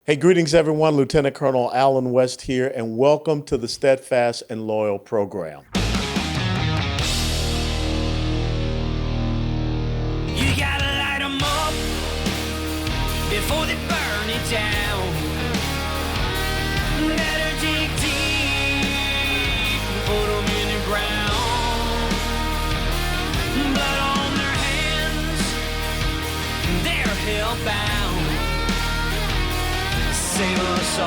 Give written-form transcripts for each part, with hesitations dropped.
Hey, greetings, everyone. Lieutenant Colonel Alan West here, and welcome to the Steadfast and Loyal program. You gotta light 'em up before they burn it down. Better dig deep and put 'em in the ground. Blood on their hands, they're hellbound. Save us all.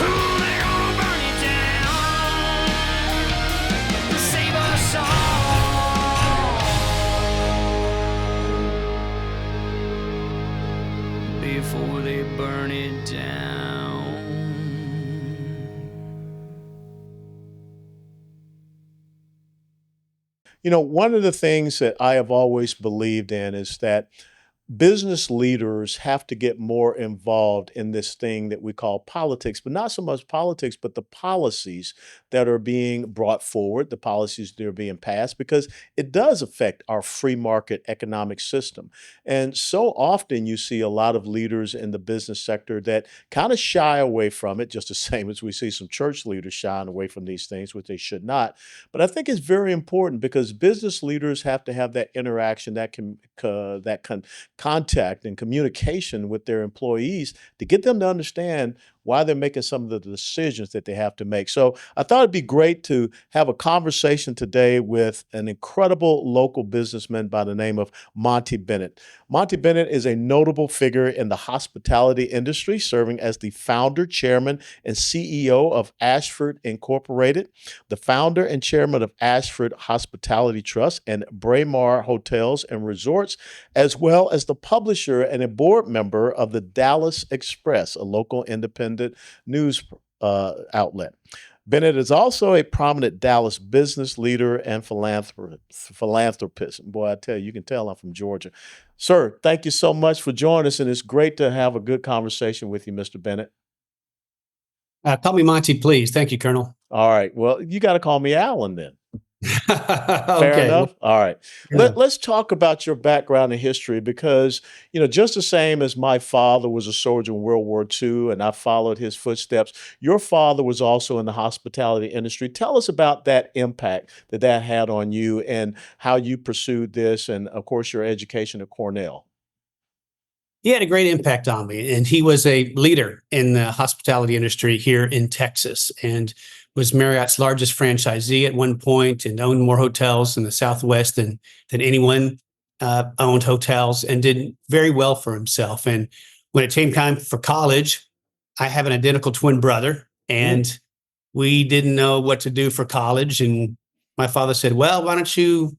Ooh, they're gonna burn it down. Save us all before they burn it down. You know, one of the things that I have always believed in is that business leaders have to get more involved in this thing that we call politics, but not so much politics, but the policies that are being brought forward, the policies that are being passed, because it does affect our free market economic system. And so often you see a lot of leaders in the business sector that kind of shy away from it, just the same as we see some church leaders shying away from these things, which they should not. But I think it's very important because business leaders have to have that interaction, that contact and communication with their employees to get them to understand why they're making some of the decisions that they have to make. So I thought it'd be great to have a conversation today with an incredible local businessman by the name of Monty Bennett. Monty Bennett is a notable figure in the hospitality industry, serving as the founder, chairman, and CEO of Ashford Incorporated, the founder and chairman of Ashford Hospitality Trust and Braemar Hotels and Resorts, as well as the publisher and a board member of the Dallas Express, a local independent news outlet. Bennett is also a prominent Dallas business leader and philanthropist. Boy, I tell you, you can tell I'm from Georgia. Sir, thank you so much for joining us, and it's great to have a good conversation with you, Mr. Bennett. Call me Monty, please. Thank you, Colonel. All right. Well, you got to call me Alan then. Fair Okay. enough. All right. Yeah. Let's talk about your background and history because, just the same as my father was a soldier in World War II and I followed his footsteps, your father was also in the hospitality industry. Tell us about that impact that that had on you and how you pursued this and, of course, your education at Cornell. He had a great impact on me, and he was a leader in the hospitality industry here in Texas and was Marriott's largest franchisee at one point and owned more hotels in the Southwest than anyone owned hotels and did very well for himself. And when it came time for college, I have an identical twin brother, and we didn't know what to do for college. And my father said, well, why don't you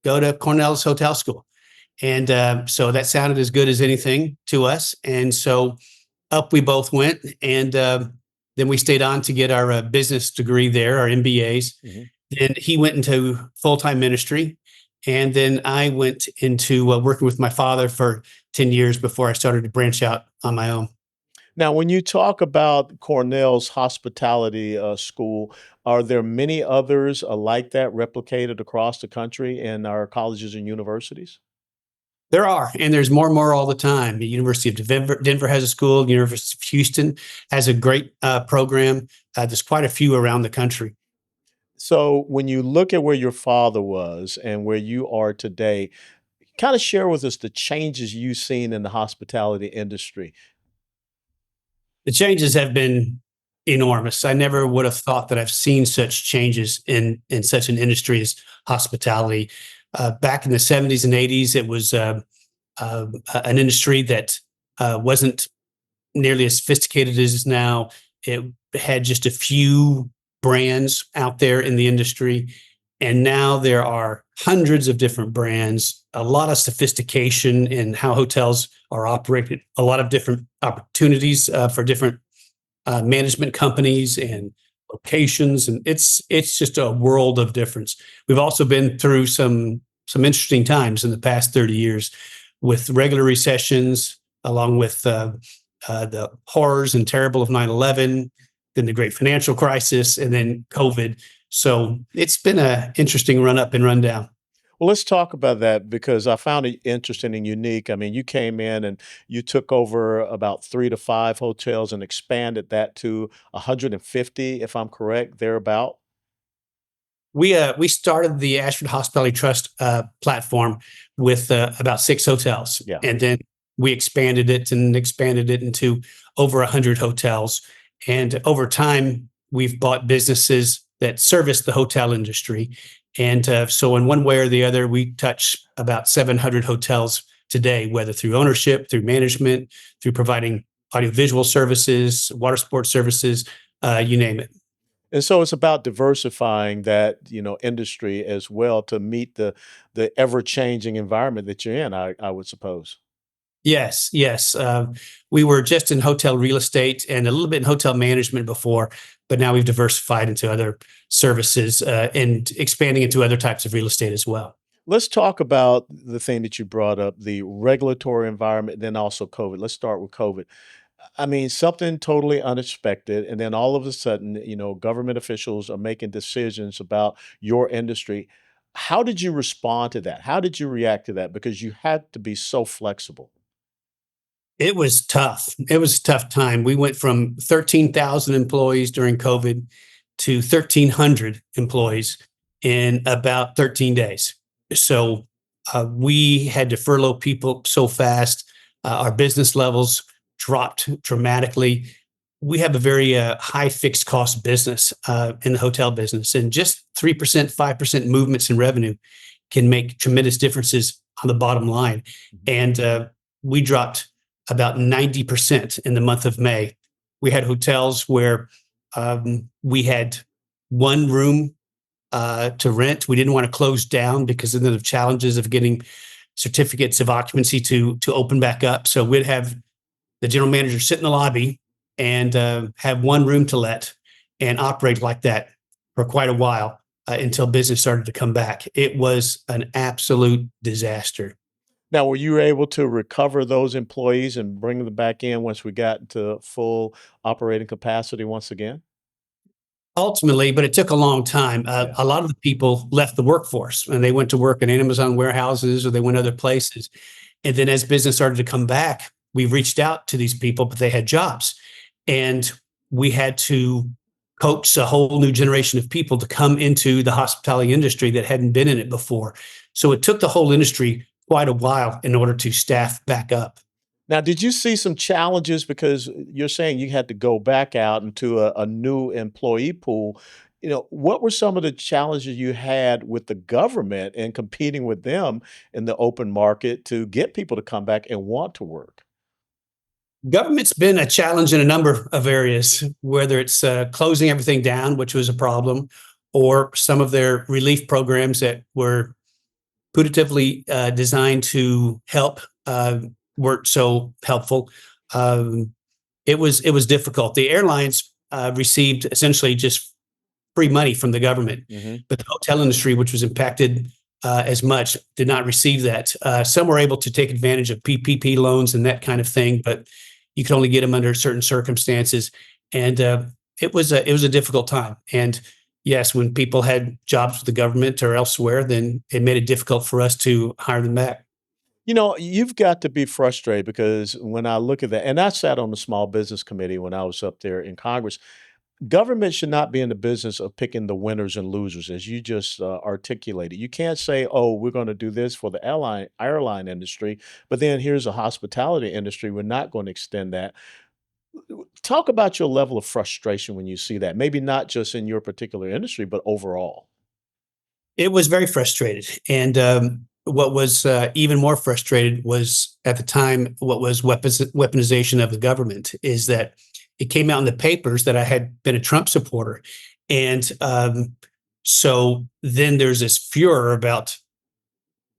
go to Cornell's hotel school? And so that sounded as good as anything to us. And so up we both went. And then we stayed on to get our business degree there, our MBAs. Then he went into full-time ministry. And then I went into working with my father for 10 years before I started to branch out on my own. Now, when you talk about Cornell's hospitality school, are there many others like that replicated across the country in our colleges and universities? There are, and there's more and more all the time. The University of Denver has a school. The University of Houston has a great program. There's quite a few around the country. So when you look at where your father was and where you are today, kind of share with us the changes you've seen in the hospitality industry. The changes have been enormous. I never would have thought that I've seen such changes in such an industry as hospitality. Back in the 70s and 80s, it was an industry that wasn't nearly as sophisticated as it is now. It had just a few brands out there in the industry. And now there are hundreds of different brands, a lot of sophistication in how hotels are operated, a lot of different opportunities for different management companies and locations, and it's just a world of difference. We've also been through some interesting times in the past 30 years with regular recessions, along with the horrors and terrible of 9/11, then the great financial crisis, and then COVID. So it's been an interesting run up and run down. Well, let's talk about that because I found it interesting and unique. I mean, you came in and you took over about 3 to 5 hotels and expanded that to 150, if I'm correct, thereabout? We started the Ashford Hospitality Trust platform with about 6 hotels, Yeah. and then we expanded it into over 100 hotels. And over time, we've bought businesses that service the hotel industry. And so, in one way or the other, we touch about 700 hotels today, whether through ownership, through management, through providing audiovisual services, water sports services, you name it. And so it's about diversifying that, industry as well to meet the ever-changing environment that you're in, I would suppose. Yes, yes. We were just in hotel real estate and a little bit in hotel management before, but now we've diversified into other services and expanding into other types of real estate as well. Let's talk about the thing that you brought up, the regulatory environment, then also COVID. Let's start with COVID. I mean, something totally unexpected, and then all of a sudden, government officials are making decisions about your industry. How did you respond to that? How did you react to that? Because you had to be so flexible. It was tough. It was a tough time. We went from 13,000 employees during COVID to 1,300 employees in about 13 days. So we had to furlough people so fast. Our business levels dropped dramatically. We have a very high fixed cost business in the hotel business, and just 3%, 5% movements in revenue can make tremendous differences on the bottom line. Mhm. And we dropped about 90% in the month of May. We had hotels where we had one room to rent. We didn't want to close down because of the challenges of getting certificates of occupancy to open back up. So we'd have the general manager sit in the lobby and have one room to let and operate like that for quite a while until business started to come back. It was an absolute disaster. Now, were you able to recover those employees and bring them back in once we got to full operating capacity once again? Ultimately, but it took a long time. Yeah. A lot of the people left the workforce and they went to work in Amazon warehouses or they went other places. And then as business started to come back, we reached out to these people, but they had jobs. And we had to coax a whole new generation of people to come into the hospitality industry that hadn't been in it before. So it took the whole industry quite a while in order to staff back up. Now, did you see some challenges because you're saying you had to go back out into a new employee pool? What were some of the challenges you had with the government and competing with them in the open market to get people to come back and want to work? Government's been a challenge in a number of areas, whether it's closing everything down, which was a problem, or some of their relief programs that were putatively designed to help weren't so helpful. Um, it was difficult. The airlines received essentially just free money from the government, Hmm. but the hotel industry, which was impacted as much, did not receive that. Some were able to take advantage of PPP loans and that kind of thing, but you could only get them under certain circumstances, and it was a difficult time. And yes, when people had jobs with the government or elsewhere, then it made it difficult for us to hire them back. You've got to be frustrated because when I look at that, and I sat on the small business committee when I was up there in Congress. Government should not be in the business of picking the winners and losers, as you just articulated. You can't say, "Oh, we're going to do this for the airline industry," but then here's a hospitality industry. We're not going to extend that. Talk about your level of frustration when you see that. Maybe not just in your particular industry, but overall. It was very frustrated, and what was even more frustrated was at the time what was weaponization of the government. Is that it came out in the papers that I had been a Trump supporter, and so then there's this furor about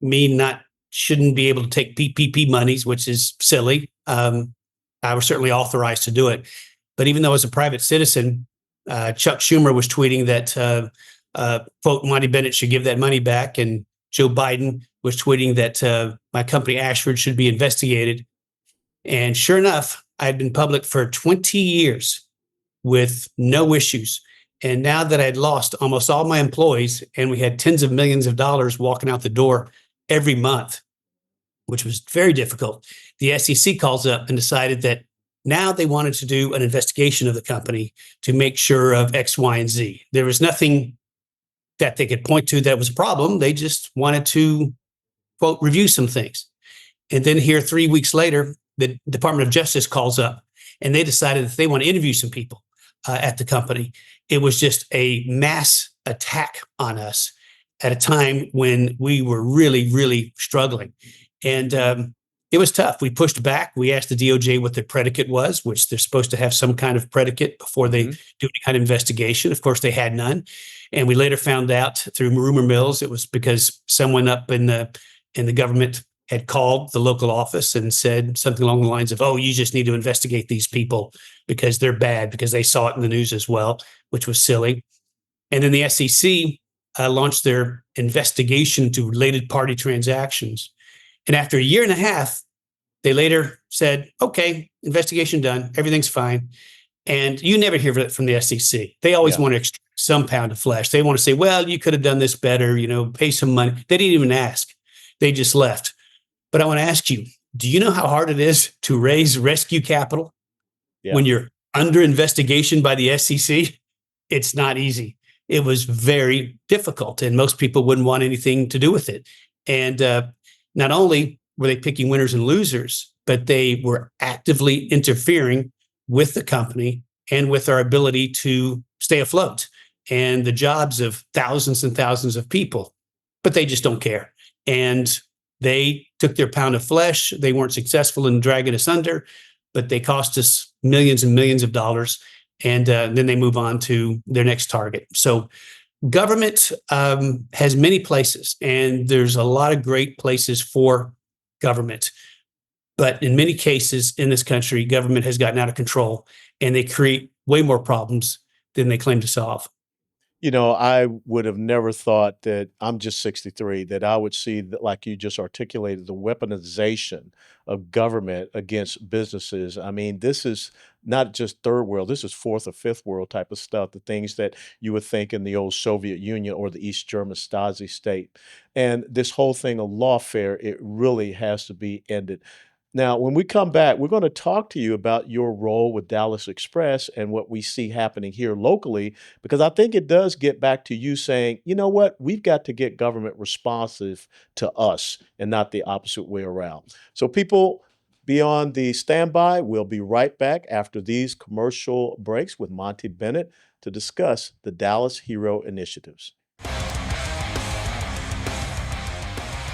me not shouldn't be able to take PPP monies, which is silly. I was certainly authorized to do it, but even though as a private citizen, Chuck Schumer was tweeting that quote Monty Bennett should give that money back, and Joe Biden was tweeting that my company Ashford should be investigated. And sure enough, I had been public for 20 years with no issues. And now that I'd lost almost all my employees and we had tens of millions of dollars walking out the door every month, which was very difficult, the SEC calls up and decided that now they wanted to do an investigation of the company to make sure of X, Y, and Z. There was nothing that they could point to that was a problem. They just wanted to, quote, review some things. And then here, 3 weeks later, the Department of Justice calls up and they decided that they want to interview some people at the company. It was just a mass attack on us at a time when we were really, really struggling. And it was tough. We pushed back. We asked the DOJ what their predicate was, which they're supposed to have some kind of predicate before they do any kind of investigation. Of course, they had none. And we later found out through rumor mills it was because someone up in the government had called the local office and said something along the lines of, "Oh, you just need to investigate these people because they're bad," because they saw it in the news as well, which was silly. And then the SEC launched their investigation to related party transactions. And after a year and a half, they later said, "Okay, investigation done. Everything's fine." And you never hear it from the SEC. They always want to extract some pound of flesh. They want to say, "Well, you could have done this better, pay some money." They didn't even ask. They just left. But I want to ask you, do you know how hard it is to raise rescue capital when you're under investigation by the SEC? It's not easy. It was very difficult, and most people wouldn't want anything to do with it. And not only were they picking winners and losers, but they were actively interfering with the company and with our ability to stay afloat and the jobs of thousands and thousands of people. But they just don't care. And they took their pound of flesh. They weren't successful in dragging us under, but they cost us millions and millions of dollars. And then they move on to their next target. So government has many places, and there's a lot of great places for government. But in many cases in this country, government has gotten out of control, and they create way more problems than they claim to solve. I would have never thought that I'm just 63, that I would see that, like you just articulated, the weaponization of government against businesses. I mean, this is not just third world, this is fourth or fifth world type of stuff, the things that you would think in the old Soviet Union or the East German Stasi state. And this whole thing of lawfare, it really has to be ended. Now, when we come back, we're going to talk to you about your role with Dallas Express and what we see happening here locally, because I think it does get back to you saying, you know what, we've got to get government responsive to us and not the opposite way around. So people, be on the standby. We'll be right back after these commercial breaks with Monty Bennett to discuss the Dallas Hero Initiatives.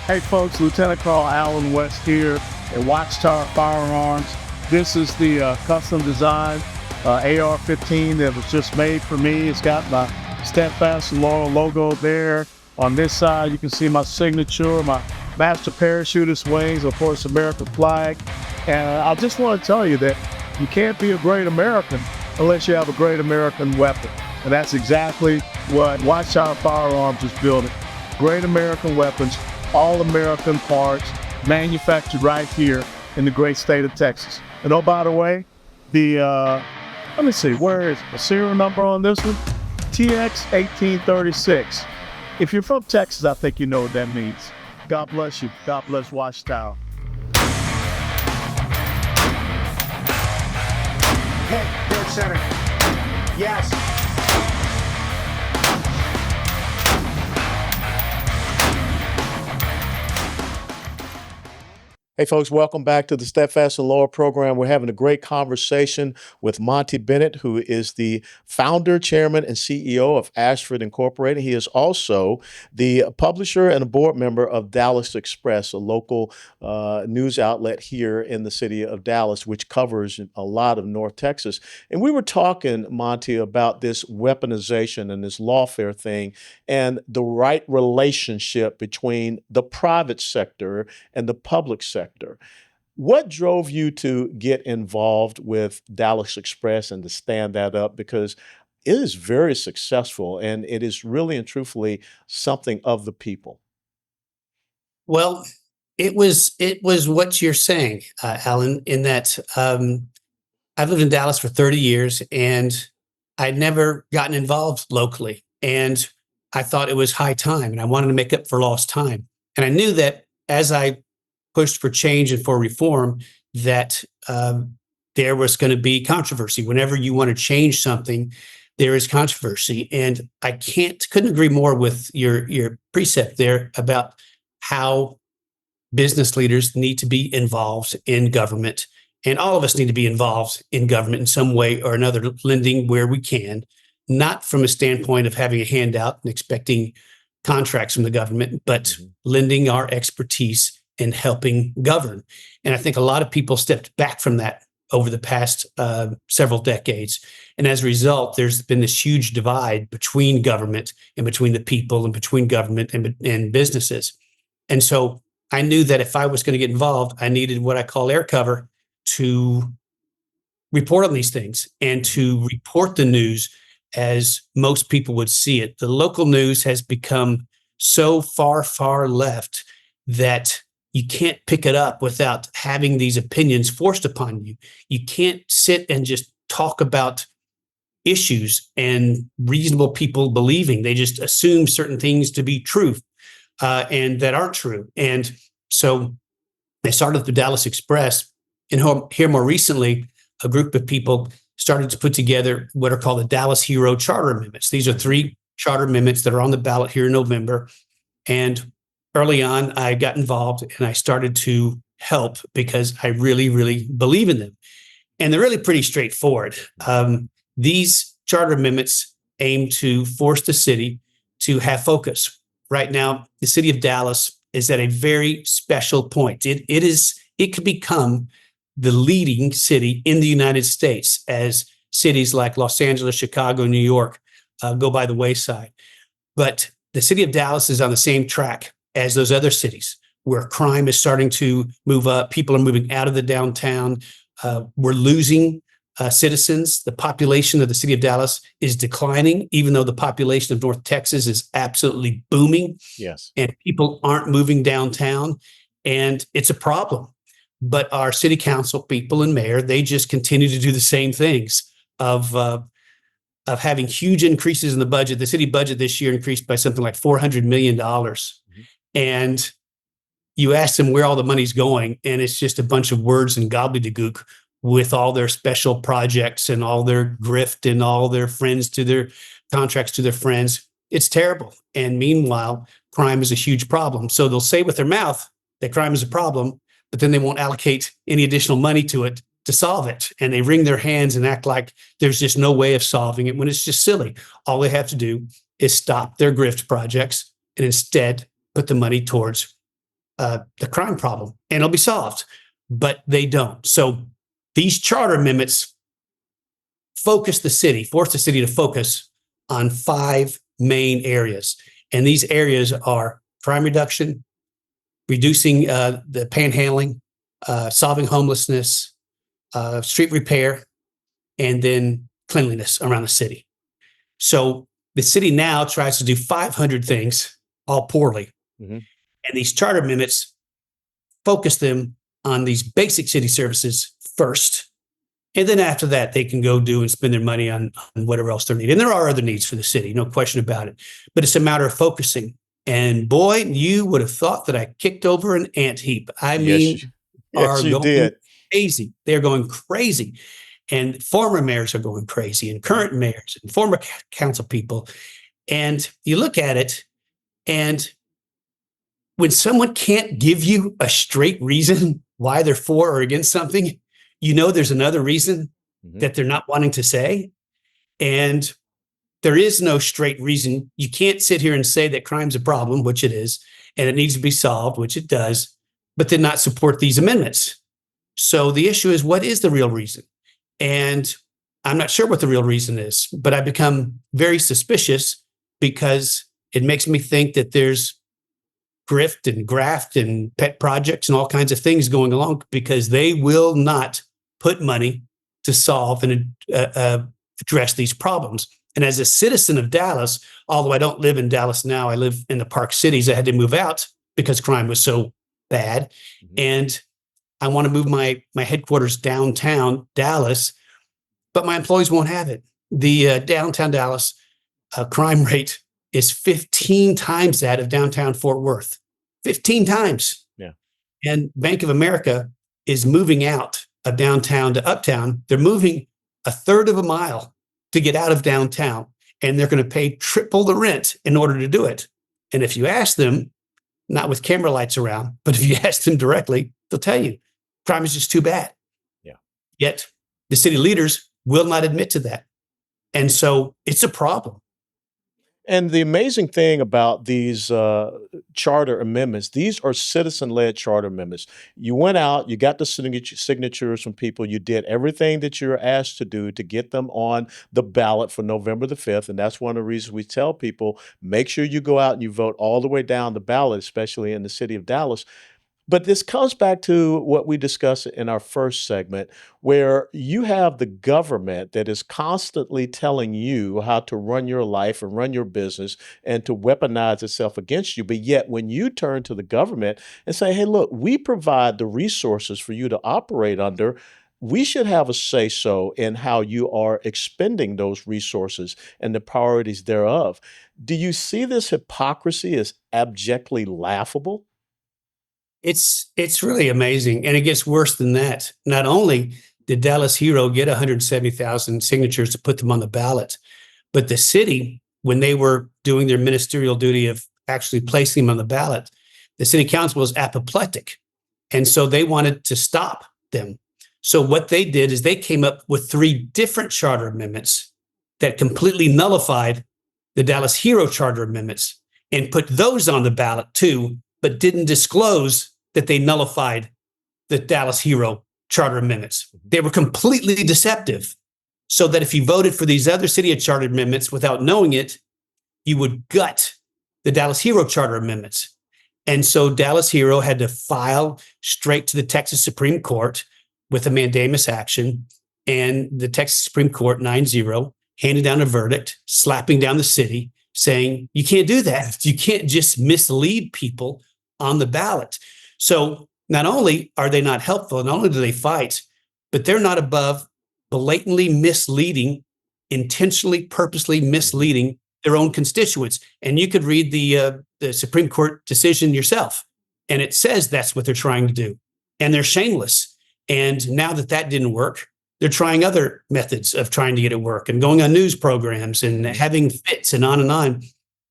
Hey folks, Lieutenant Colonel Alan West here at Watchtower Firearms. This is the custom design AR-15 that was just made for me. It's got my Steadfast and Laurel logo there. On this side, you can see my signature, my master parachutist wings, of course, American flag. And I just want to tell you that you can't be a great American unless you have a great American weapon. And that's exactly what Watchtower Firearms is building. Great American weapons, all American parts, manufactured right here in the great state of Texas. And oh, by the way, let me see, where is the serial number on this one? TX 1836. If you're from Texas, I think you know what that means. God bless you. God bless Watchtower. Hey, dead center. Yes. Hey folks, welcome back to the Steadfast and Laurel program. We're having a great conversation with Monty Bennett, who is the founder, chairman, and CEO of Ashford Incorporated. He is also the publisher and a board member of Dallas Express, a local news outlet here in the city of Dallas, which covers a lot of North Texas. And we were talking, Monty, about this weaponization and this lawfare thing and the right relationship between the private sector and the public sector. What drove you to get involved with Dallas Express and to stand that up? Because it is very successful and it is really and truthfully something of the people. Well, it was what you're saying, Alan, in that I've lived in Dallas for 30 years, and I'd never gotten involved locally. And I thought it was high time and I wanted to make up for lost time. And I knew that as I pushed for change and for reform, that there was going to be controversy. Whenever you want to change something, there is controversy. And I couldn't agree more with your precept there about how business leaders need to be involved in government. And all of us need to be involved in government in some way or another, lending where we can, not from a standpoint of having a handout and expecting contracts from the government, but lending our expertise in helping govern. And I think a lot of people stepped back from that over the past several decades. And as a result, there's been this huge divide between government and between the people and between government and businesses. And so I knew that if I was going to get involved, I needed what I call air cover to report on these things and to report the news as most people would see it. The local news has become so far left that you can't pick it up without having these opinions forced upon you. You can't sit and just talk about issues and reasonable people believing. They just assume certain things to be true and that aren't true. And so they started the Dallas Express. And here more recently, a group of people started to put together what are called the Dallas Hero Charter Amendments. These are 3 charter amendments that are on the ballot here in November. And early on, I got involved and I started to help because I really, really believe in them. And they're really pretty straightforward. These charter amendments aim to force the city to have focus. Right now, the city of Dallas is at a very special point. It could become the leading city in the United States as cities like Los Angeles, Chicago, New York go by the wayside. But the city of Dallas is on the same track as those other cities where crime is starting to move up. People are moving out of the downtown. We're losing citizens. The population of the city of Dallas is declining, even though the population of North Texas is absolutely booming. Yes. And people aren't moving downtown. And it's a problem. But our city council people and mayor, they just continue to do the same things of having huge increases in the budget. The city budget this year increased by something like $400 million. And you ask them where all the money's going, and it's just a bunch of words and gobbledygook with all their special projects and all their grift and all their friends to their contracts to their friends. It's terrible. And meanwhile, crime is a huge problem. So they'll say with their mouth that crime is a problem, but then they won't allocate any additional money to it to solve it. And they wring their hands and act like there's just no way of solving it when it's just silly. All they have to do is stop their grift projects and instead put the money towards the crime problem and it'll be solved. But they don't. So these charter amendments force the city to focus on 5 main areas. And these areas are crime reduction, reducing the panhandling, solving homelessness, street repair, and then cleanliness around the city. So the city now tries to do 500 things, all poorly. And these charter amendments focus them on these basic city services first. And then after that, they can go do and spend their money on whatever else they need. And there are other needs for the city, no question about it. But it's a matter of focusing. And boy, you would have thought that I kicked over an ant heap. I mean, you did. Crazy. They're going crazy. And former mayors are going crazy, and current mayors and former council people. And you look at it, and when someone can't give you a straight reason why they're for or against something, you know there's another reason that they're not wanting to say. And there is no straight reason. You can't sit here and say that crime's a problem, which it is, and it needs to be solved, which it does, but then not support these amendments. So the issue is, what is the real reason? And I'm not sure what the real reason is, but I become very suspicious because it makes me think that there's grift and graft and pet projects and all kinds of things going along because they will not put money to solve and address these problems. And as a citizen of Dallas, although I don't live in Dallas now, I live in the Park Cities. I had to move out because crime was so bad. And I want to move my headquarters downtown Dallas, but my employees won't have it The downtown Dallas crime rate is 15 times that of downtown Fort Worth. 15 times. Yeah. And Bank of America is moving out of downtown to uptown. They're moving a third of a mile to get out of downtown, and they're going to pay triple the rent in order to do it. And if you ask them, not with camera lights around, but if you ask them directly, they'll tell you crime is just too bad. Yeah. Yet the city leaders will not admit to that. And so it's a problem. And the amazing thing about these charter amendments, these are citizen-led charter amendments. You went out, you got the signatures from people, you did everything that you're asked to do to get them on the ballot for November the 5th. And that's one of the reasons we tell people, make sure you go out and you vote all the way down the ballot, especially in the city of Dallas. But this comes back to what we discussed in our first segment, where you have the government that is constantly telling you how to run your life and run your business and to weaponize itself against you. But yet, when you turn to the government and say, hey, look, we provide the resources for you to operate under, we should have a say so in how you are expending those resources and the priorities thereof. Do you see this hypocrisy as abjectly laughable? It's really amazing. And it gets worse than that. Not only did Dallas Hero get 170,000 signatures to put them on the ballot, but the city, when they were doing their ministerial duty of actually placing them on the ballot, the city council was apoplectic. And so they wanted to stop them. So what they did is they came up with 3 different charter amendments that completely nullified the Dallas Hero charter amendments and put those on the ballot too, but didn't disclose that they nullified the Dallas Hero charter amendments. They were completely deceptive, so that if you voted for these other city charter amendments without knowing it, you would gut the Dallas Hero charter amendments. And so Dallas Hero had to file straight to the Texas Supreme Court with a mandamus action, and the Texas Supreme Court 9-0 handed down a verdict, slapping down the city, saying, you can't do that. You can't just mislead people on the ballot. So not only are they not helpful, not only do they fight, but they're not above blatantly misleading, intentionally, purposely misleading their own constituents. And you could read the Supreme Court decision yourself, and it says that's what they're trying to do. And they're shameless. And now that didn't work, they're trying other methods of trying to get it work and going on news programs and having fits and on and on.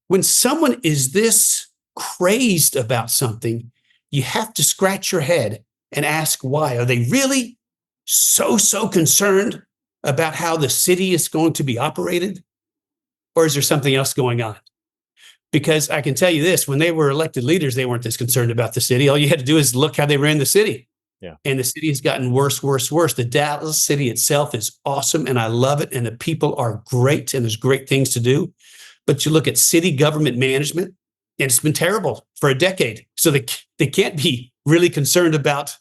When someone is this crazed about something, you have to scratch your head and ask why. Are they really so concerned about how the city is going to be operated? Or is there something else going on? Because I can tell you this, when they were elected leaders, they weren't this concerned about the city. All you had to do is look how they ran the city. Yeah. And the city has gotten worse. The Dallas city itself is awesome, and I love it, and the people are great, and there's great things to do. But you look at city government management, and it's been terrible for a decade. So they can't be really concerned about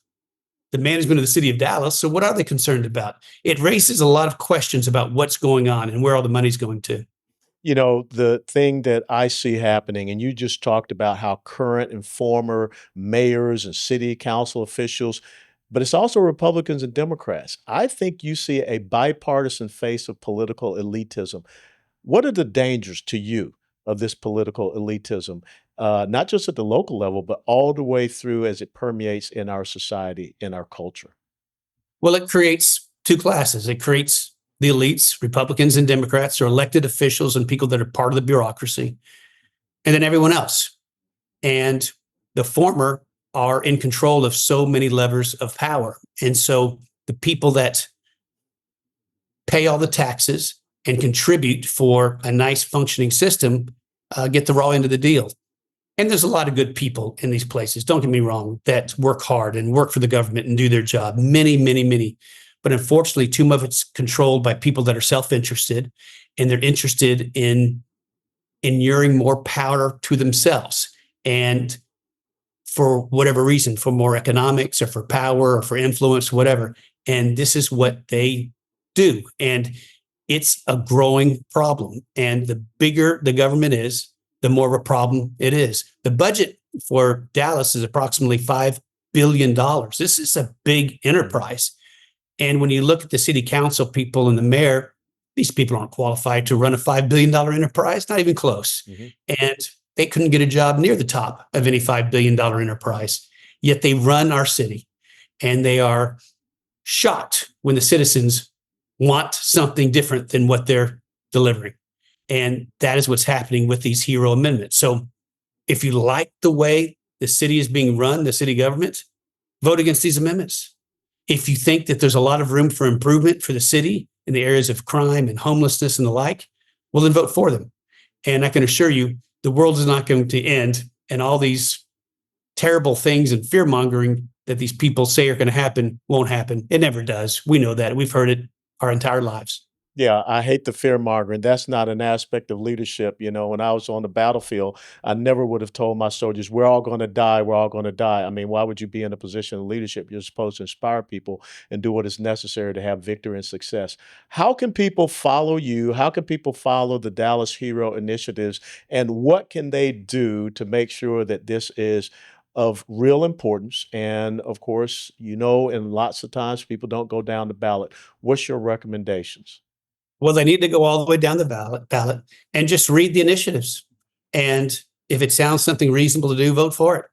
the management of the city of Dallas. So what are they concerned about? It raises a lot of questions about what's going on and where all the money's going to. You know, the thing that I see happening, and you just talked about how current and former mayors and city council officials, but it's also Republicans and Democrats. I think you see a bipartisan face of political elitism. What are the dangers to you of this political elitism, not just at the local level, but all the way through as it permeates in our society, in our culture? Well, it creates 2 classes. It creates the elites, Republicans and Democrats, or elected officials and people that are part of the bureaucracy, and then everyone else. And the former are in control of so many levers of power. And so the people that pay all the taxes and contribute for a nice functioning system get the raw end of the deal. And there's a lot of good people in these places, don't get me wrong, that work hard and work for the government and do their job. Many. But unfortunately, too much of it's controlled by people that are self-interested, and they're interested in inuring more power to themselves. And for whatever reason, for more economics or for power or for influence, whatever. And this is what they do. And it's a growing problem. And the bigger the government is, the more of a problem it is. The budget for Dallas is approximately $5 billion. This is a big enterprise. And when you look at the city council people and the mayor, these people aren't qualified to run a $5 billion enterprise, not even close. And they couldn't get a job near the top of any $5 billion enterprise. Yet they run our city, and they are shocked when the citizens want something different than what they're delivering. And that is what's happening with these hero amendments. So if you like the way the city is being run, the city government, vote against these amendments. If you think that there's a lot of room for improvement for the city in the areas of crime and homelessness and the like, well, then vote for them. And I can assure you, the world is not going to end, and all these terrible things and fear mongering that these people say are going to happen won't happen. It never does. We know that. We've heard it our entire lives. Yeah, I hate the fear mongering. That's not an aspect of leadership. When I was on the battlefield, I never would have told my soldiers, we're all going to die. We're all going to die. I mean, why would you be in a position of leadership? You're supposed to inspire people and do what is necessary to have victory and success. How can people follow you? How can people follow the Dallas Hero initiatives? And what can they do to make sure that this is of real importance? And of course, and lots of times people don't go down the ballot. What's your recommendations? Well, they need to go all the way down the ballot and just read the initiatives. And if it sounds something reasonable to do, vote for it.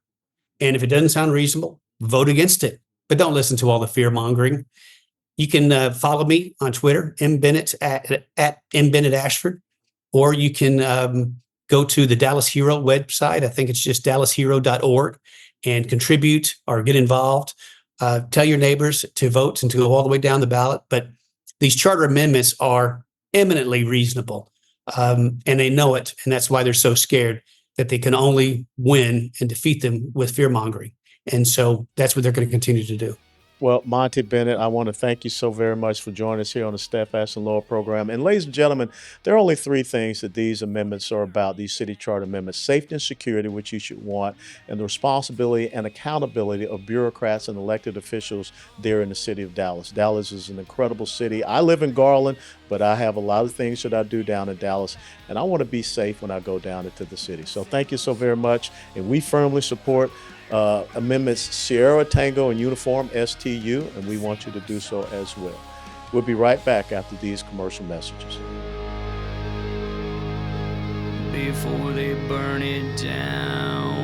And if it doesn't sound reasonable, vote against it. But don't listen to all the fear mongering. You can follow me on Twitter, mbennett at mbennett ashford, or you can go to the Dallas Hero website. I think it's just dallashero.org, and contribute or get involved. Tell your neighbors to vote and to go all the way down the ballot. But these charter amendments are eminently reasonable, and they know it. And that's why they're so scared that they can only win and defeat them with fear mongering. And so that's what they're going to continue to do. Well, Monty Bennett, I want to thank you so very much for joining us here on the Steadfast and Loyal program. And ladies and gentlemen, there are only three things that these amendments are about, these city charter amendments: safety and security, which you should want, and the responsibility and accountability of bureaucrats and elected officials there in the city of Dallas. Dallas is an incredible city. I live in Garland, but I have a lot of things that I do down in Dallas, and I want to be safe when I go down into the city. So thank you so very much. And we firmly support amendments Sierra Tango and Uniform STU, and we want you to do so as well. We'll be right back after these commercial messages. Before they burn it down.